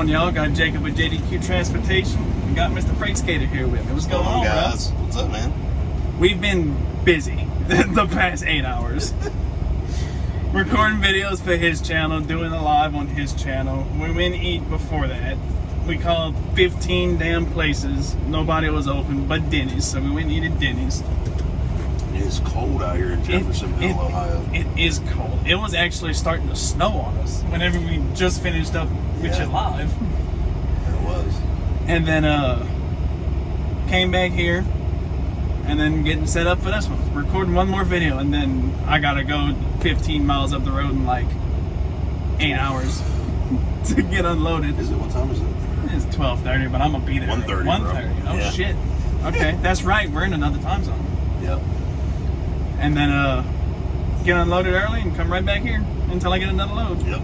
on, y'all? Got Jacob with JDQ Transportation. We got Mr. Freight Skater here with me. What's going on, guys? Bro? What's up, man? We've been busy the past 8 hours. Recording videos for his channel, doing a live on his channel. We went and eat before that. We called 15 damn places. Nobody was open but Denny's, so we went and eat at Denny's. It is cold out here in Jeffersonville, Ohio. It is cold. It was actually starting to snow on us whenever we just finished up with you live. It was. And then came back here and then getting set up for this one. Recording one more video, and then I gotta go 15 miles up the road in like 8 hours to get unloaded. Is it? What time is it? It's 12:30, but I'm gonna be there. 1:30. 1:30. Oh yeah. Shit. Okay, that's right. We're in another time zone. Yep. And then get unloaded early and come right back here until I get another load. Yep.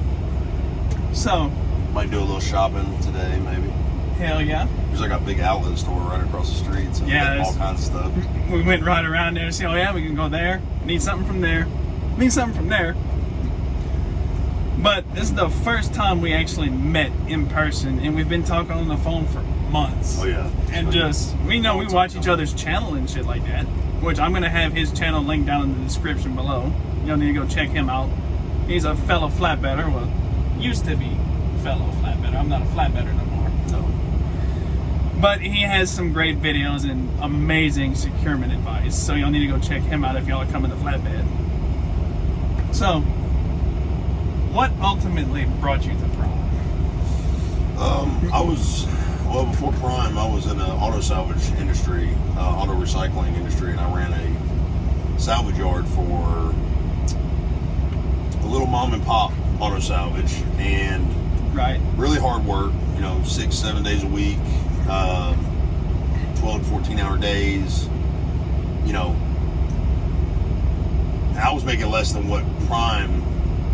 So might do a little shopping today, maybe. Hell yeah. There's like a big outlet store right across the street, so yeah, all kinds of stuff. We went right around there and see, oh yeah, we can go there. Need something from there. Need something from there. But this is the first time we actually met in person, and we've been talking on the phone for months. Oh yeah. And just, we know we watch each other's channel and shit like that, which I'm going to have his channel linked down in the description below. You'll need to go check him out. He's a fellow flatbedder. Well, used to be fellow flatbedder. I'm not a flatbedder no more. No. But he has some great videos and amazing securement advice. So you'll need to go check him out if y'all are coming to Flatbed. So, what ultimately brought you to Prime? Before Prime, I was in the auto salvage industry, auto recycling industry, and I ran a salvage yard for a little mom and pop auto salvage, and really hard work, 6-7 days a week, 12 to 14 hour days. I was making less than what Prime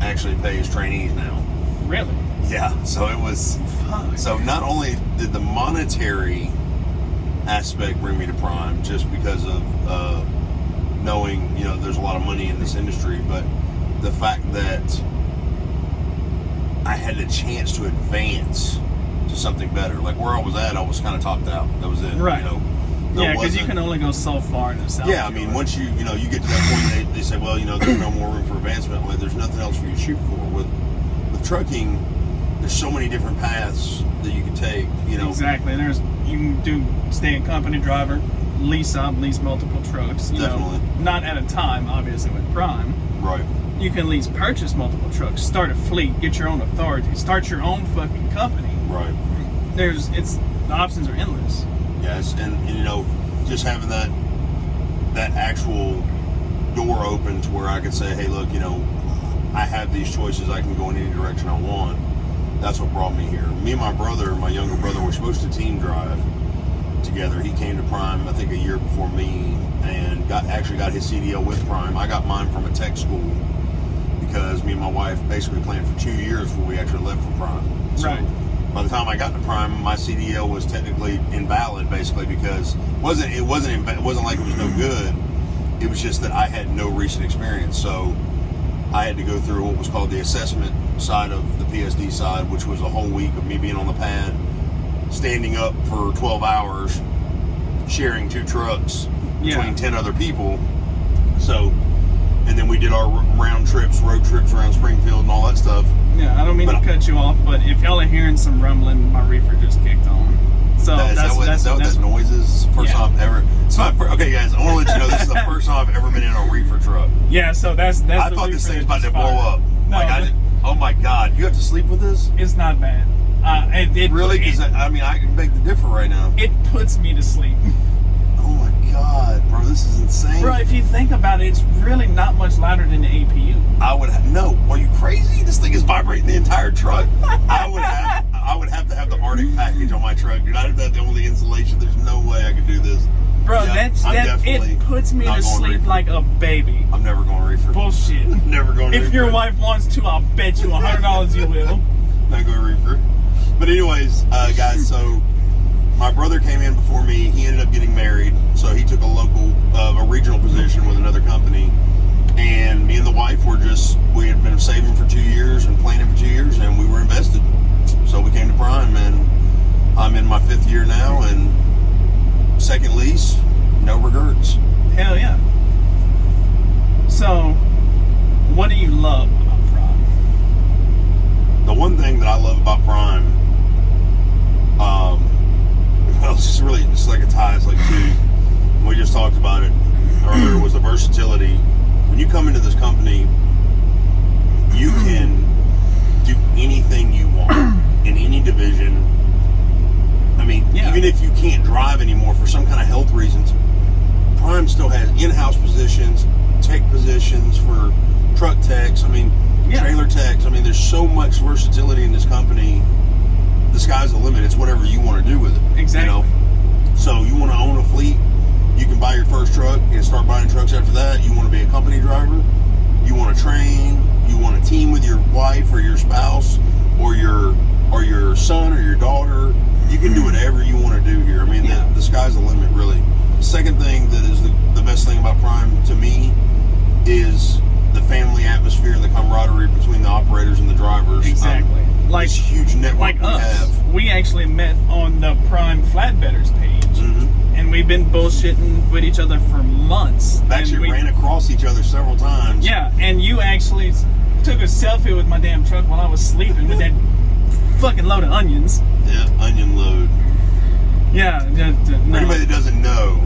actually pays trainees now. Really? Yeah, so it was. Fuck. So not only did the monetary aspect bring me to Prime, just because of knowing there's a lot of money in this industry, but the fact that I had the chance to advance to something better. Like where I was at, I was kind of topped out. That was it. Right. Yeah, because you can only go so far in the south. Yeah, I mean, once you get to that point, they say, well, there's no more room for advancement. Like, there's nothing else for you to shoot for. With trucking, there's so many different paths that you can take. Exactly. You can stay a company driver, lease multiple trucks. Definitely. Not at a time, obviously, with Prime. Right. You can purchase multiple trucks, start a fleet, get your own authority, start your own fucking company. Right. The options are endless. Yes, and just having that actual door open to where I could say, hey, look, I have these choices. I can go in any direction I want. That's what brought me here. Me and my younger brother, were supposed to team drive together. He came to Prime, I think, a year before me, and actually got his CDL with Prime. I got mine from a tech school because me and my wife basically planned for 2 years before we actually left for Prime. So, right. By the time I got to Prime, my CDL was technically invalid, basically, because it wasn't like it was no good. It was just that I had no recent experience, so I had to go through what was called the assessment side of the PSD side, which was a whole week of me being on the pad, standing up for 12 hours, sharing 2 trucks between 10 other people. So, and then we did our road trips around Springfield and all that stuff. Yeah, I don't mean to cut you off, but if y'all are hearing some rumbling, my reefer just kicked on. So that's what that noise is? First time I've ever. Okay, guys, I want to let you know this is the first time I've ever been in a reefer truck. Yeah, so that's. I thought this thing's about to blow up. No, oh my God, you have to sleep with this? It's not bad. Really? Because I can beg to differ right now. It puts me to sleep. Oh my God, bro, this is insane. Bro, if you think about it, it's really not much louder than the APU. No. Are you crazy? This thing is vibrating the entire truck. I would have to have the Arctic package on my truck, dude. I'd have the only insulation. There's no way I could do this. Bro, it puts me to sleep like a baby. I'm never going reefer. Bullshit. Never going reefer. If your wife wants to, I'll bet you $100 you will. Not going reefer. But anyways, guys, so my brother came in before me. He ended up getting married, so he took a regional position with another company. And me and the wife we had been saving for 2 years and planning for 2 years, and we were invested. So we came to Prime, and I'm in my 5th year now, and second lease, no regrets. Hell yeah. So, what do you love about Prime? The one thing that I love about Prime, well, it's like it ties like to, we just talked about it earlier, was the versatility. When you come into this company, you can do anything you want in any division. I mean, even if you can't drive anymore for some kind of health reasons, Prime still has in-house positions, tech positions for truck techs. I mean, trailer techs. I mean, there's so much versatility in this company. The sky's the limit. It's whatever you want to do with it. Exactly. You know? So you want to own a fleet, you can buy your first truck and start buying trucks after that. You want to be a company driver, you want to train, you want to team with your wife or your spouse or your son or your daughter. You can do whatever you want to do here. I mean, the sky's the limit, really. The second thing that is the best thing about Prime to me is the family atmosphere and the camaraderie between the operators and the drivers. Exactly. Like this huge network like we us. have. We actually met on the Prime Flatbedders page. Mm-hmm. And we've been bullshitting with each other for months. We actually ran across each other several times. Yeah, and you actually took a selfie with my damn truck while I was sleeping with that fucking load of onions. Yeah, onion load. Yeah. For anybody that doesn't know,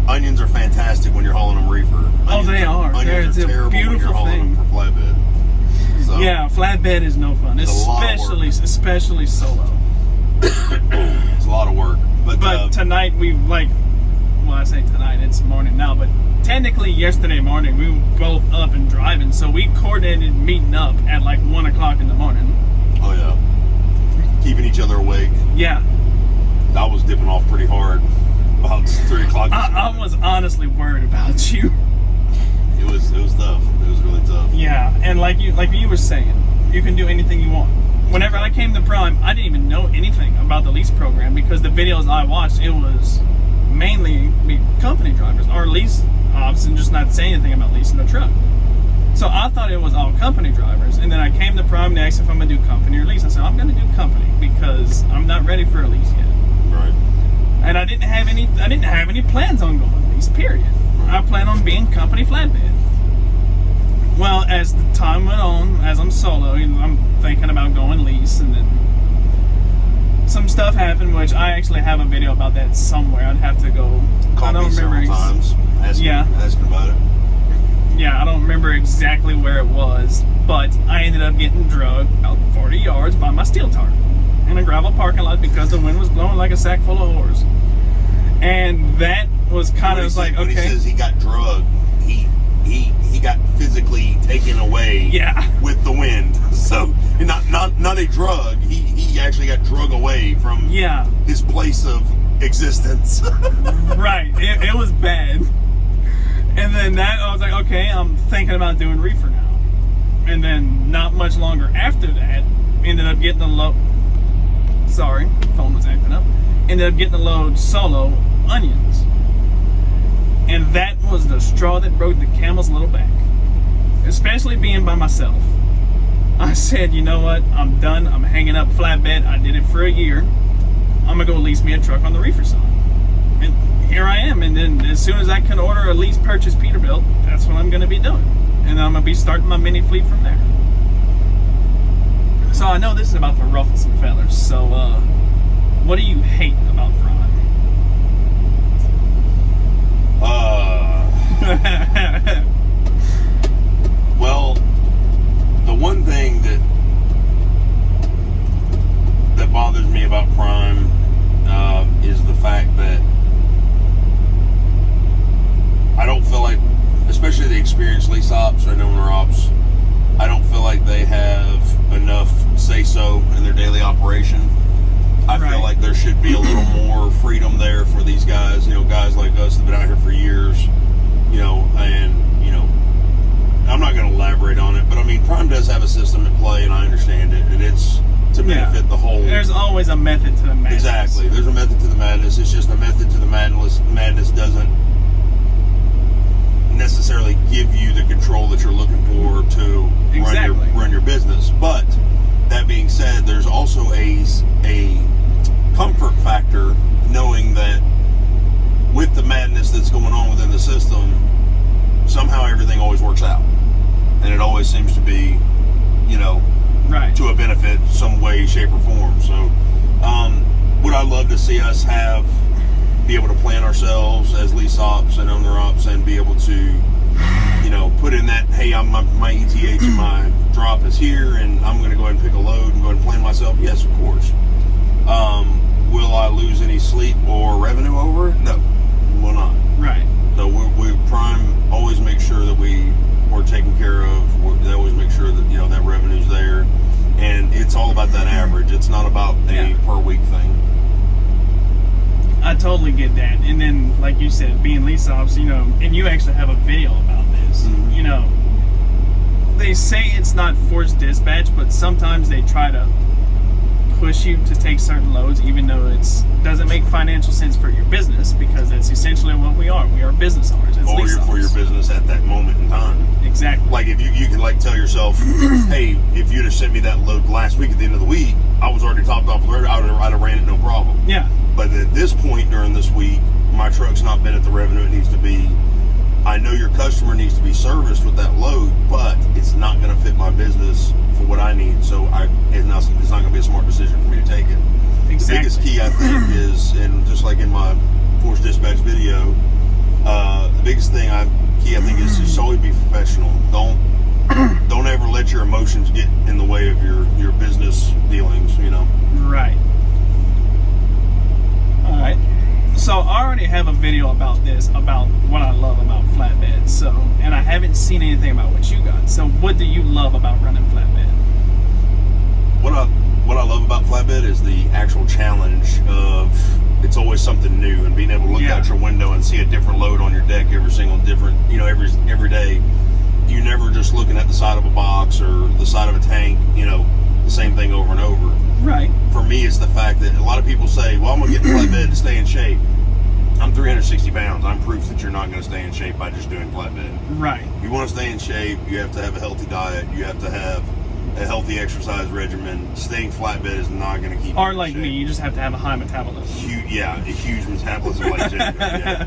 onions are fantastic when you're hauling them reefer. They are. Onions are terrible when you're hauling them for flatbed. So, yeah, flatbed is no fun, especially solo. It's a lot of work. But tonight I say tonight, it's morning now, but technically yesterday morning we were both up and driving, so we coordinated meeting up at like 1 o'clock in the morning. Oh yeah. Keeping each other awake. Yeah. I was dipping off pretty hard about 3 o'clock. I was honestly worried about you. It was tough. It was really tough. Yeah, and like you were saying, you can do anything you want. Whenever I came to Prime, I didn't even know anything about the lease program because the videos I watched, it was mainly company drivers or lease ops and just not saying anything about leasing a truck. So I thought it was all company drivers, and then I came to Prime and asked if I'm gonna do company or lease. I said I'm gonna do company because I'm not ready for a lease yet. Right. And I didn't have any plans on going lease. Period. I plan on being company flatbed. Well, as the time went on, as I'm solo, I'm thinking about going lease, and then some stuff happened, which I actually have a video about that somewhere. I'd have to go. Called I don't me remember. several times. Asking about it. Yeah, I don't remember exactly where it was, but I ended up getting drugged about 40 yards by my steel tarp in a gravel parking lot because the wind was blowing like a sack full of whores. And that was kind of like, when okay. he says he got drugged, he got physically taken away with the wind. So not a drug. He actually got drug away from his place of existence. Right. It was bad. And then I was like, okay, I'm thinking about doing reefer now. And then not much longer after that, ended up getting a load. Sorry, phone was acting up. Ended up getting a load solo onions. And that was the straw that broke the camel's little back. Especially being by myself. I said, you know what? I'm done. I'm hanging up flatbed. I did it for a year. I'm going to go lease me a truck on the reefer side. And here I am. And then as soon as I can order a lease purchase Peterbilt, that's what I'm going to be doing. And I'm going to be starting my mini fleet from there. So I know this is about to ruffle some feathers. So what do you hate about Prime? Well, the one thing that bothers me about Prime is the fact that I don't feel like, especially the experienced lease ops and owner ops, I don't feel like they have enough say-so in their daily operation. I feel like there should be a little more freedom there for these guys, guys like us that have been out here for years, and, I'm not going to elaborate on it, but I mean, Prime does have a system at play, and I understand it, and it's to benefit the whole. There's always a method to the madness. Exactly. There's a method to the madness. It's just a method to the madness. Madness doesn't necessarily give you the control that you're looking for to run your business. But that that being said, there's also a comfort factor knowing that with the madness that's going on within the system, somehow everything always works out. And it always seems to be, right, to a benefit some way, shape, or form. So, would I love to see us be able to plan ourselves as lease ops and owner ops and be able to, put in that, hey, my ETH and my drop is here and I'm going to go ahead and pick a load and go ahead and plan myself? Yes, of course. Will I lose any sleep or revenue over it? No, will not. Right. So we prime always make sure that we're taken care of. They always make sure that that revenue's there, and it's all about that average. It's not about a per week thing. I totally get that. And then, like you said, being lease ops, and you actually have a video about this. Mm-hmm. They say it's not forced dispatch, but sometimes they try to push you to take certain loads, even though it doesn't make financial sense for your business, because that's essentially what we are. We are business owners. It's lease ops. For your business at that moment in time. Exactly. Like if you can tell yourself, hey, if you'd have sent me that load last week at the end of the week, I was already topped off. I'd have ran it no problem. Yeah. But at this point during this week, my truck's not been at the revenue it needs to be. I know your customer needs to be serviced with that load, but it's not going to fit my business for what I need. So it's not going to be a smart decision for me to take it. Exactly. The biggest key, I think, is, and just like in my forced dispatch video, the biggest thing I think is just always be professional. Don't ever let your emotions get in the way of your business dealings. Right. All right. So I already have a video about this, about what I love about Flatbed. So, and I haven't seen anything about what you got. So what do you love about running Flatbed? What I love about Flatbed is the actual challenge of it's always something new, and being able to look out your window and see a different load on your deck every day. You're never just looking at the side of a box or the side of a tank, the same thing over and over. Right. For me, it's the fact that a lot of people say, well, I'm going to get Flatbed to stay in shape. I'm 360 pounds. I'm proof that you're not going to stay in shape by just doing Flatbed. Right. If you want to stay in shape, you have to have a healthy diet. You have to have a healthy exercise regimen. Staying Flatbed is not going to keep you Or in like shape. me, you just have to have a high metabolism. A huge metabolism like Jacob. Yeah.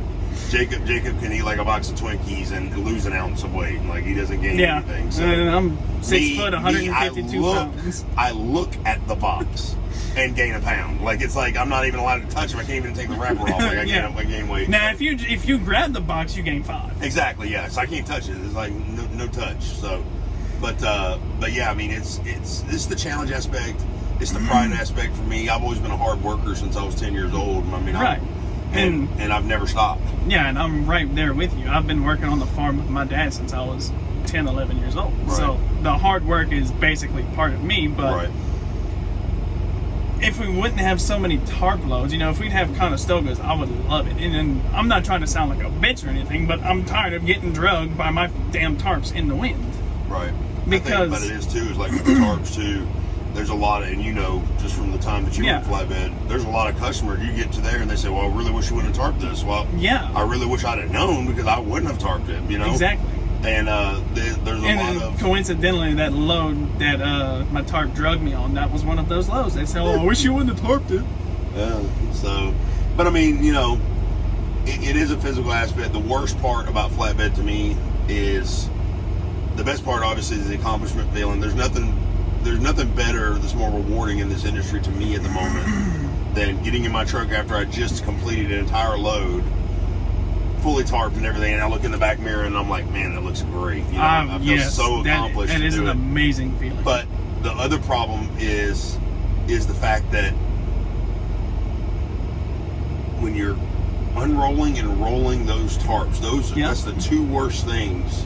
Jacob can eat like a box of Twinkies and lose an ounce of weight. Like he doesn't gain anything. So and I'm 6 foot, 152 pounds. I look at the box and gain a pound. Like it's like I'm not even allowed to touch him. I can't even take the wrapper off. Like I gain weight. Now if you grab the box, you gain 5. Exactly. Yeah. So I can't touch it. It's like no touch. So, but yeah. I mean, it's the challenge aspect. It's the pride aspect for me. I've always been a hard worker since I was 10 years old. I mean, right. And I've never stopped. Yeah, and I'm right there with you. I've been working on the farm with my dad since I was 10, 11 years old. Right. So the hard work is basically part of me, but if we wouldn't have so many tarp loads, if we'd have Conestogas, I would love it. And then I'm not trying to sound like a bitch or anything, but I'm tired of getting drugged by my damn tarps in the wind. Right. Because but it is too, is like with the tarps too. There's a lot of, and just from the time that you were in Flatbed, there's a lot of customers. You get to there and they say, well, I really wish you wouldn't have tarped this. Well, I really wish I'd have known because I wouldn't have tarped it, Exactly. And there's a lot of... coincidentally, that load that my tarp drugged me on, that was one of those loads. They said, oh, I wish you wouldn't have tarped it. Yeah, so... But I mean, it is a physical aspect. The worst part about Flatbed to me is... The best part, obviously, is the accomplishment feeling. There's nothing better that's more rewarding in this industry to me at the moment than getting in my truck after I just completed an entire load, fully tarped and everything, and I look in the back mirror and I'm like, man, that looks great. I feel so accomplished. That is an amazing feeling. But the other problem is the fact that when you're unrolling and rolling those tarps, that's the two worst things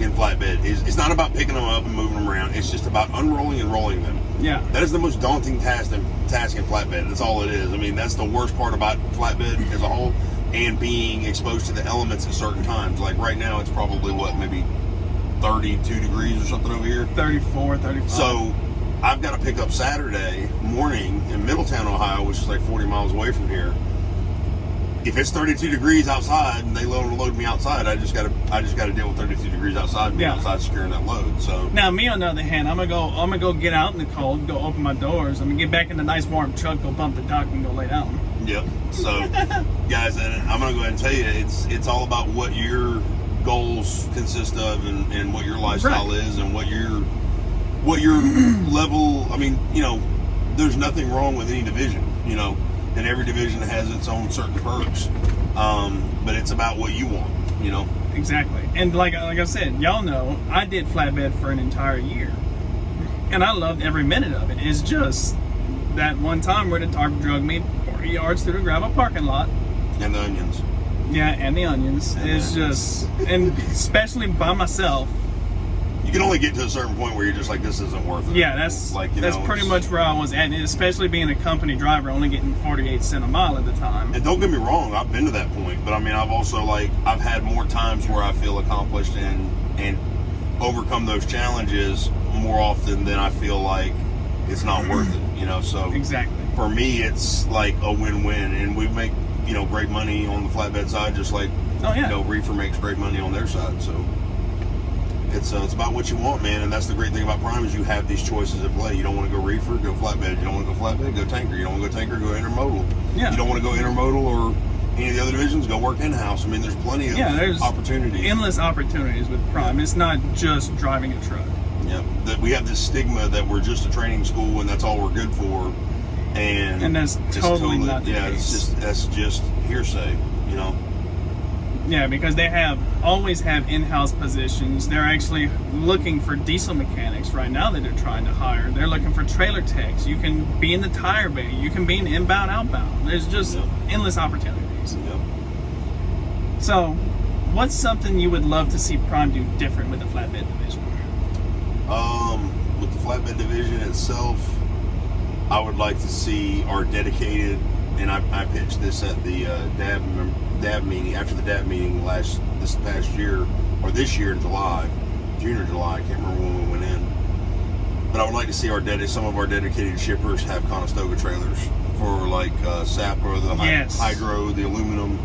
in Flatbed. It's not about picking them up and moving them around. It's just about unrolling and rolling them. Yeah. That is the most daunting task in Flatbed. That's all it is. I mean, that's the worst part about Flatbed as a whole, and being exposed to the elements at certain times. Like right now, it's probably maybe 32 degrees or something over here. 34, 35. So I've got to pick up Saturday morning in Middletown, Ohio, which is like 40 miles away from here. if it's 32 degrees outside and they load me outside, I just gotta deal with 32 degrees outside and be outside securing that load. So now, me on the other hand, I'm gonna go get out in the cold, go open my doors. I'm gonna get back in the nice warm truck, go bump the dock, and go lay down. Yep. So, guys, and I'm gonna go ahead and tell you, it's all about what your goals consist of, and what your lifestyle is, and what your level. I mean, there's nothing wrong with any division, and every division has its own certain perks. But it's about what you want, Exactly. And like I said, y'all know I did flatbed for an entire year, and I loved every minute of it. It's just that one time where the tarp drug me 40 yards through the gravel parking lot. And the onions. Yeah, and the onions. It's just, and especially by myself. You can only get to a certain point where you're just like, this isn't worth it. Yeah, that's pretty much where I was at, and especially being a company driver, only getting 48 cents a mile at the time. And don't get me wrong, I've been to that point, but I mean, I've also I've had more times where I feel accomplished and overcome those challenges more often than I feel like it's not worth it, So exactly. For me, it's like a win-win, and we make great money on the flatbed side, just like reefer makes great money on their side. So it's about what you want, man, and that's the great thing about Prime is you have these choices at play. You don't want to go reefer, go flatbed. You don't want to go flatbed, go tanker. You don't want to go tanker, go intermodal. Yeah. You don't want to go intermodal or any of the other divisions, go work in-house. I mean, there's plenty of opportunities. Endless opportunities with Prime. It's not just driving a truck. Yeah, that we have this stigma that we're just a training school and that's all we're good for, and that's totally not the case. That's just hearsay, Yeah, because they always have in-house positions. They're actually looking for diesel mechanics right now that they're trying to hire. They're looking for trailer techs. You can be in the tire bay. You can be in inbound, outbound. There's just endless opportunities. Yep. So, what's something you would love to see Prime do different with the flatbed division? With the flatbed division itself, I would like to see our dedicated, and I pitched this at the DAB meeting, after the DAB meeting this past year, or this year in June or July, I can't remember when we went in. But I would like to see some of our dedicated shippers have Conestoga trailers for like SAP or the hydro, the aluminum,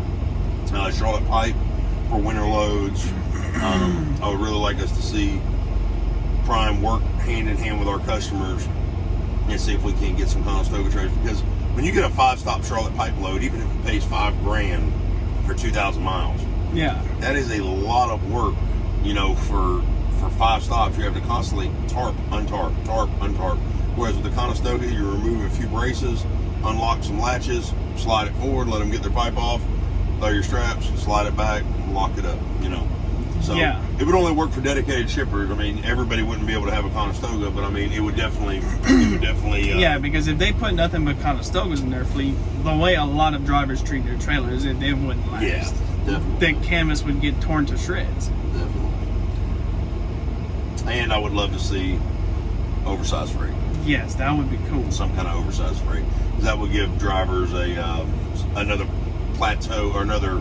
Charlotte pipe for winter loads. I would really like us to see Prime work hand in hand with our customers and see if we can get some Conestoga trailers, because when you get a 5-stop Charlotte pipe load, even if it pays $5,000 for 2,000 miles, that is a lot of work. For 5 stops, you have to constantly tarp, untarp, tarp, untarp. Whereas with the Conestoga, you remove a few braces, unlock some latches, slide it forward, let them get their pipe off, lower your straps, slide it back, and lock it up. So it would only work for dedicated shippers. I mean, everybody wouldn't be able to have a Conestoga, but I mean, it would definitely. Yeah, because if they put nothing but Conestogas in their fleet, the way a lot of drivers treat their trailers, it wouldn't last. Yeah, definitely. The canvas would get torn to shreds. Definitely. And I would love to see oversized freight. Yes, that would be cool. Some kind of oversized freight, because that would give drivers another plateau or another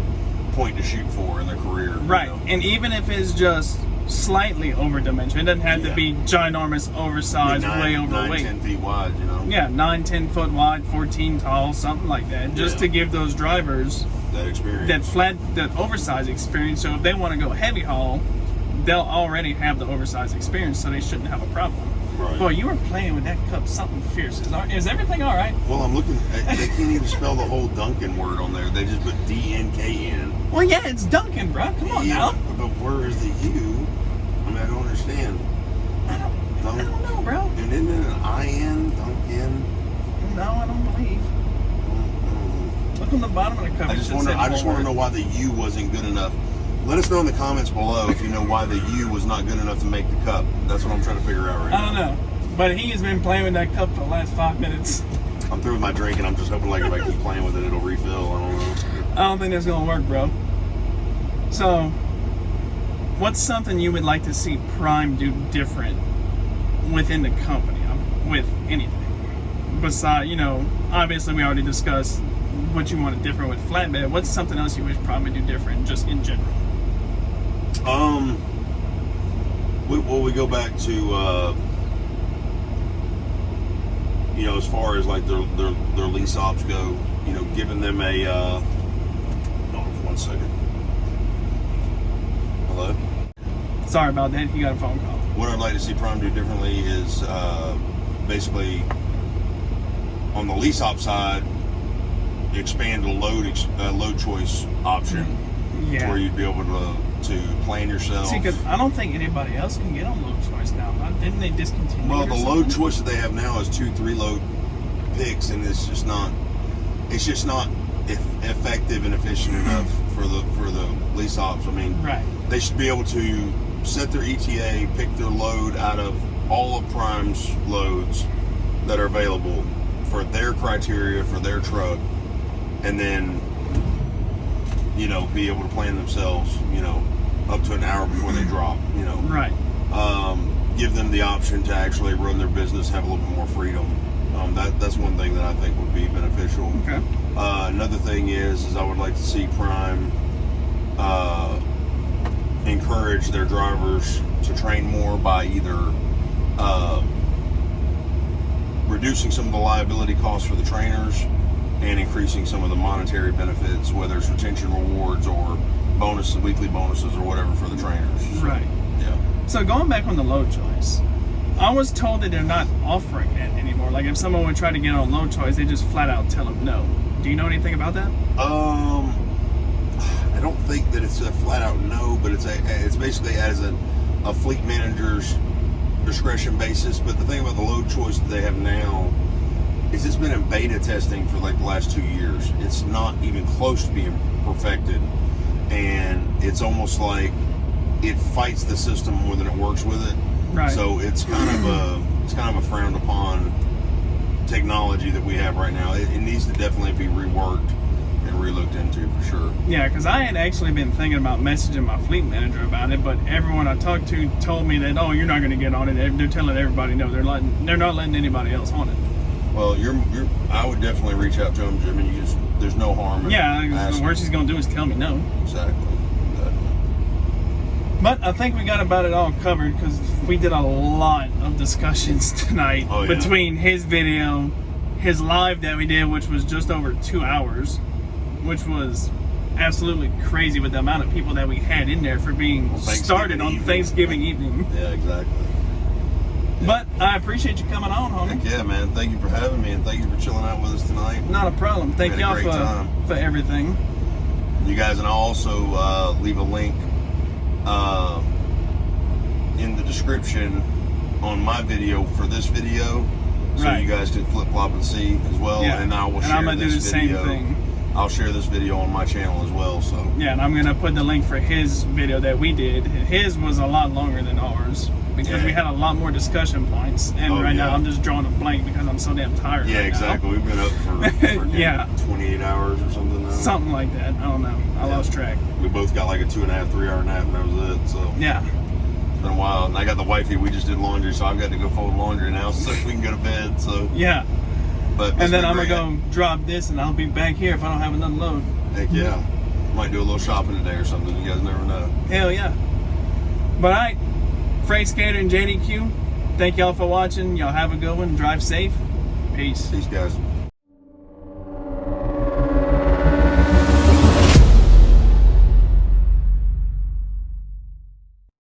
point to shoot for in their career. Right, and even if it's just slightly over-dimensioned, it doesn't have to be ginormous, oversized, way overweight. 9-10 feet wide, Yeah, 9-10 foot wide, 14 tall, something like that, just to give those drivers that experience, that oversized experience. So if they want to go heavy haul, they'll already have the oversized experience, so they shouldn't have a problem. Right. Boy, you were playing with that cup something fierce. Is everything all right? Well, I'm looking. They can't even spell the whole Duncan word on there. They just put D-N-K-N. Well, yeah, it's Duncan, bro. Come on now. But where is the U? I mean, I don't understand. I don't know, bro. And isn't it an I-N? Duncan? No, I don't believe. Look on the bottom of the cup. I just want to know why the U wasn't good enough. Let us know in the comments below if you know why the U was not good enough to make the cup. That's what I'm trying to figure out right now. I don't know. But he has been playing with that cup for the last 5 minutes. I'm through with my drink, and I'm just hoping like if I keep playing with it, it'll refill. I don't know. I don't think that's going to work, bro. So, what's something you would like to see Prime do different within the company, with anything? Besides, obviously we already discussed what you wanted different with Flatbed. What's something else you wish Prime would do different, just in general? We go back to as far as like their lease ops go, giving them a 1 second. Hello? Sorry about that. He got a phone call. What I'd like to see Prime do differently is basically on the lease op side, expand the load choice option, Yeah. where you'd be able to plan yourself. See, because I don't think anybody else can get on load choice now. Didn't they discontinue? Well, or the something? load choice that they have now is 2-3 load picks, and it's just not effective and efficient enough for the lease ops. I mean, Right. they should be able to set their ETA, pick their load out of all of Prime's loads that are available for their criteria for their truck, and then, you know, be able to plan themselves, you know, up to an hour before they drop, you know. Right. Give them the option to actually run their business, have a little bit more freedom. That's one thing that I think would be beneficial. Okay. Another thing is I would like to see Prime encourage their drivers to train more by either reducing some of the liability costs for the trainers and increasing some of the monetary benefits, whether it's retention rewards or bonuses, weekly bonuses, or whatever for the trainers. Right. Yeah. So going back on the load choice, I was told that they're not offering that anymore. Like if someone would try to get on load choice, they just flat out tell them no. Do you know anything about that? I don't think that it's a flat out no, but it's basically as a fleet manager's discretion basis. But the thing about the load choice that they have now is it's been in beta testing for like the last 2 years. It's not even close to being perfected, and it's almost like it fights the system more than it works with it. Right. So it's kind of a frowned upon technology that we have right now. It needs to definitely be reworked and relooked into for sure. Yeah, because I had actually been thinking about messaging my fleet manager about it, but everyone I talked to told me that, oh, you're not going to get on it. They're telling everybody no. They're not letting anybody else on it. Well, I would definitely reach out to him, Jimmy. There's no harm in Yeah, the asking. worst he's going to do is tell me no. Exactly. But I think we got about it all covered because we did a lot of discussions tonight between his video, his live that we did, which was just over 2 hours, which was absolutely crazy with the amount of people that we had in there for being started on Thanksgiving evening. Yeah, exactly. Yeah. But I appreciate you coming on, homie. Heck yeah, man. Thank you for having me, and thank you for chilling out with us tonight. Not a problem. Thank We had a y'all great time. for everything. You guys, and I'll also leave a link in the description on my video for this video, so Right. you guys can flip flop and see as well. Yeah. And I will And share I'm gonna this do the video. same thing. I'll share this video on my channel as well. So Yeah, and I'm gonna put the link for his video that we did. His was a lot longer than ours because we had a lot more discussion points. And right now I'm just drawing a blank because I'm so damn tired. yeah, right exactly. now. We've been up for Yeah. 28 hours or something now. Something like that. I don't know. I lost track. We both got like a 2.5, 3 hour nap, and that was it. So Yeah. it's been a while. And I got the wifey. We just did laundry, so I've got to go fold laundry now so we can go to bed. So Yeah. but And then I'm gonna go drop this, and I'll be back here if I don't have another load. Heck yeah. Might do a little shopping today or something. You guys never know. Hell yeah. But alright, Freight Skater and JDQ, thank y'all for watching. Y'all have a good one. Drive safe. Peace. Peace, guys.